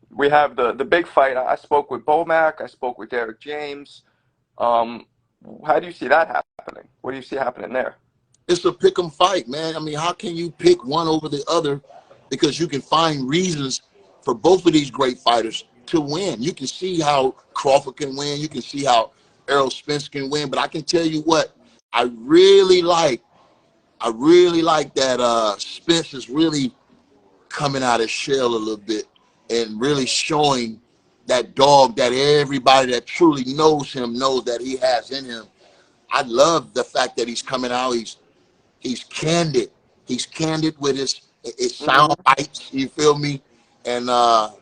we have the big fight. I spoke with Bomac. I spoke with Derek James. How do you see that happening? What do you see happening there? It's a pick 'em fight, man. I mean, how can you pick one over the other? Because you can find reasons for both of these great fighters to win. You can see how Crawford can win. You can see how Errol Spence can win. But I can tell you what, I really like that Spence is really coming out of his shell a little bit and really showing that dog that everybody that truly knows him knows that he has in him. I love the fact that he's coming out. He's candid. He's candid with his sound bites. You feel me? And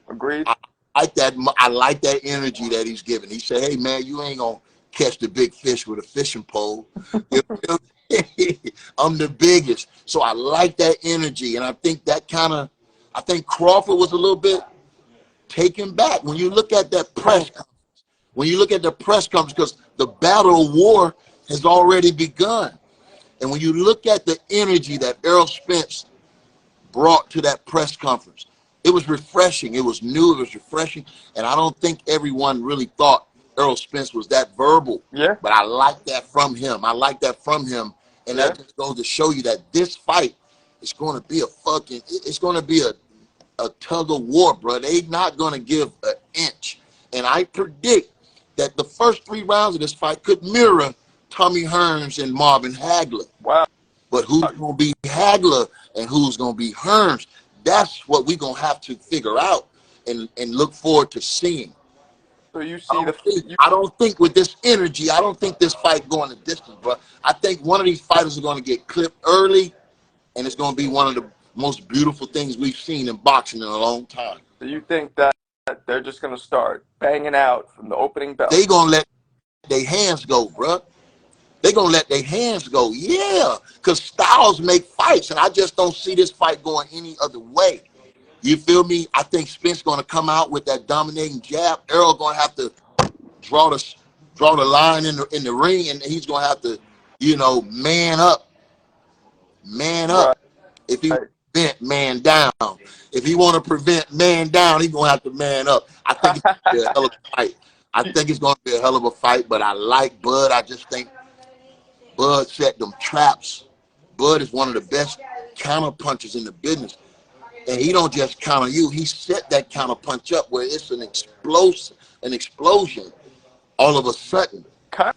Agreed. I like that energy that he's giving. He said, "Hey man, you ain't gonna catch the big fish with a fishing pole. You feel me? I'm the biggest." So I like that energy, and I think I think Crawford was a little bit taken back when you look at that press conference. When you look at the press conference, because the battle of war has already begun. And when you look at the energy that Errol Spence brought to that press conference, it was refreshing. It was new. It was refreshing. And I don't think everyone really thought Errol Spence was that verbal. Yeah. But I like that from him. I like that from him. And that just goes to show you that this fight is going to be it's going to be a tug of war, bro. They're not going to give an inch. And I predict that the first 3 rounds of this fight could mirror Tommy Hearns and Marvin Hagler. Wow. But who's going to be Hagler and who's going to be Hearns? That's what we're going to have to figure out and look forward to seeing. So you see I don't think with this energy, I don't think this fight going the distance, bro. I think one of these fighters are going to get clipped early, and it's going to be one of the most beautiful things we've seen in boxing in a long time. So you think that they're just going to start banging out from the opening bell? They going to let their hands go, bro. They going to let their hands go, yeah, because styles make fights, and I just don't see this fight going any other way. You feel me? I think Spence going to come out with that dominating jab. Errol going to have to draw the line in the ring, and he's going to have to, man up. Man up. Right. If he prevent man down. If he want to prevent man down, he's going to have to man up. I think it's going to be a hell of a fight. I think it's going to be a hell of a fight, but I like Bud. I just think Bud set them traps. Bud is one of the best counter punchers in the business. And he don't just counter you. He set that counter punch up where it's an explosion all of a sudden. Kind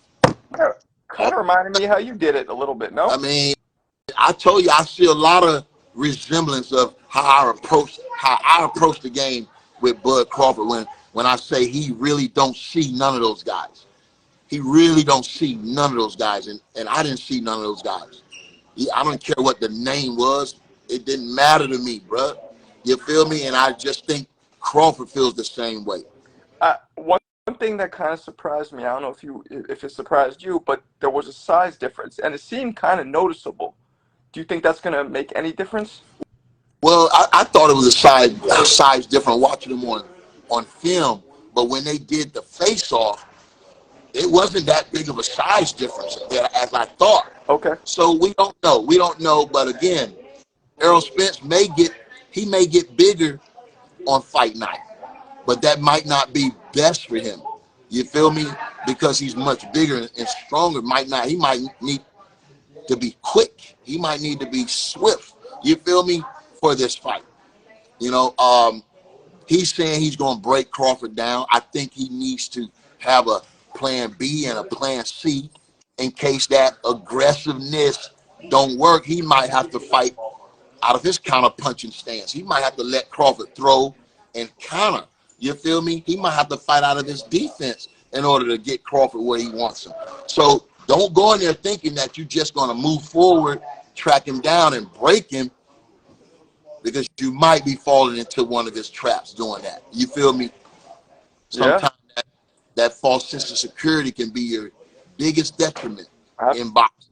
of reminded me how you did it a little bit, no? I mean, I told you I see a lot of resemblance of how I approach the game with Bud Crawford when I say he really don't see none of those guys. He really don't see none of those guys, and I didn't see none of those guys. I don't care what the name was. It didn't matter to me, bro. You feel me? And I just think Crawford feels the same way. One thing that kind of surprised me, I don't know if it surprised you, but there was a size difference, and it seemed kind of noticeable. Do you think that's going to make any difference? Well, I thought it was a size difference watching them on film, but when they did the face-off, it wasn't that big of a size difference as I thought. Okay. So we don't know. We don't know, but again, Errol Spence may get bigger on fight night, but that might not be best for him. You feel me? Because he's much bigger and stronger. He might need to be quick. He might need to be swift. You feel me? For this fight. He's saying he's going to break Crawford down. I think he needs to have a plan B and a plan C in case that aggressiveness don't work. He might have to fight out of his counter punching stance. He might have to let Crawford throw and counter. You feel me? He might have to fight out of his defense in order to get Crawford where he wants him. So don't go in there thinking that you're just going to move forward, track him down, and break him, because you might be falling into one of his traps doing that. You feel me? Sometimes that false sense of security can be your biggest detriment in boxing.